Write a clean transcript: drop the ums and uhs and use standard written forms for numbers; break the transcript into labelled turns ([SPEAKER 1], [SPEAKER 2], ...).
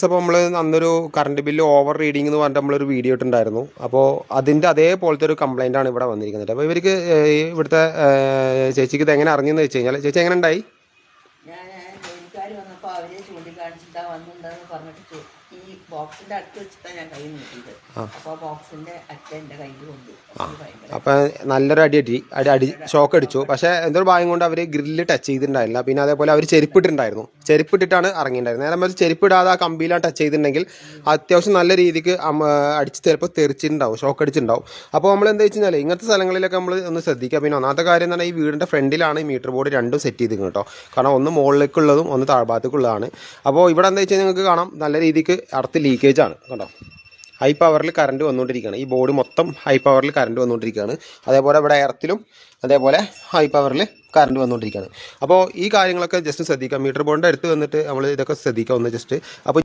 [SPEAKER 1] അപ്പോൾ നമ്മൾ അന്നൊരു കറണ്ട് ബില്ല് ഓവർ റീഡിംഗ് എന്ന് പറഞ്ഞിട്ട് നമ്മളൊരു വീഡിയോ ഇട്ടുണ്ടായിരുന്നു. അപ്പോൾ അതിൻ്റെ അതേപോലത്തെ ഒരു കംപ്ലൈൻ്റ് ആണ് ഇവിടെ വന്നിരിക്കുന്നത്. അപ്പോൾ ഇവർക്ക് ഇവിടുത്തെ ചേച്ചിക്ക് ഇത് എങ്ങനെ അറിഞ്ഞെന്ന് വെച്ച് കഴിഞ്ഞാൽ, ചേച്ചി എങ്ങനെ ഉണ്ടായി?
[SPEAKER 2] ഞാൻ ജോലിക്കാർ വന്നപ്പോൾ അവരെ ചൂണ്ടിക്കാണിച്ചിട്ടാ വന്നിട്ടുണ്ടെന്ന് പറഞ്ഞിട്ട് ഈ ബോക്സിന്റെ അടുത്ത് വെച്ചിട്ടാണ് ഞാൻ കൈ നീട്ടിയത്. അപ്പോൾ ബോക്സിന്റെ അറ്റ എൻ്റെ കയ്യിൽ കൊണ്ടു.
[SPEAKER 1] അപ്പം നല്ലൊരു അടി ഷോക്ക് അടിച്ചു. പക്ഷേ എന്തൊരു ഭാഗം കൊണ്ട് അവർ ഗ്രില്ല് ടച്ച് ചെയ്തിട്ടുണ്ടായില്ല. പിന്നെ അതേപോലെ അവർ ചെരുപ്പിട്ടിട്ടുണ്ടായിരുന്നു. ചെരുപ്പിട്ടിട്ടാണ് ഇറങ്ങിയിട്ടുണ്ടായിരുന്നത്. നേരെ മറിച്ച് ചെരുപ്പിടാതെ ആ കമ്പിയിലാണ് ടച്ച് ചെയ്തിട്ടുണ്ടെങ്കിൽ അത്യാവശ്യം നല്ല രീതിക്ക് അടിച്ച് ചിലപ്പോൾ തെറിച്ചിട്ടുണ്ടാവും, ഷോക്ക് അടിച്ചിട്ടുണ്ടാവും. അപ്പോൾ നമ്മൾ എന്താ വെച്ച് കഴിഞ്ഞാൽ ഇങ്ങനത്തെ സ്ഥലങ്ങളിലൊക്കെ നമ്മൾ ഒന്ന് ശ്രദ്ധിക്കുക. പിന്നെ ഒന്നാമത്തെ കാര്യം എന്ന് പറഞ്ഞാൽ ഈ വീടിൻ്റെ ഫ്രണ്ടിലാണ് മീറ്റർ ബോർഡ് രണ്ടും സെറ്റ് ചെയ്തിരിക്കുന്നത് കേട്ടോ. കാരണം ഒന്ന് മുകളിലേക്കുള്ളതും ഒന്ന് താഴ്ഭാഗത്തേക്കുള്ളതാണ്. അപ്പോൾ ഇവിടെ എന്താ വെച്ചാൽ നിങ്ങൾക്ക് കാണാം നല്ല രീതിക്ക് അടുത്ത് ലീക്കേജ് ആണ് കേട്ടോ. ഹൈ പവറിൽ കറണ്ട് വന്നുകൊണ്ടിരിക്കുകയാണ്. ഈ ബോർഡ് മൊത്തം ഹൈ പവറിൽ കറണ്ട് വന്നുകൊണ്ടിരിക്കുകയാണ്. അതേപോലെ ഇവിടെ എർത്തിലും അതേപോലെ ഹൈ പവറിൽ കറണ്ട് വന്നുകൊണ്ടിരിക്കുകയാണ്. അപ്പോൾ ഈ കാര്യങ്ങളൊക്കെ ജസ്റ്റ് ശ്രദ്ധിക്കാം. മീറ്റർ ബോർഡിൻ്റെ അടുത്ത് വന്നിട്ട് നമ്മൾ ഇതൊക്കെ ശ്രദ്ധിക്കാം ഒന്ന് ജസ്റ്റ്. അപ്പോൾ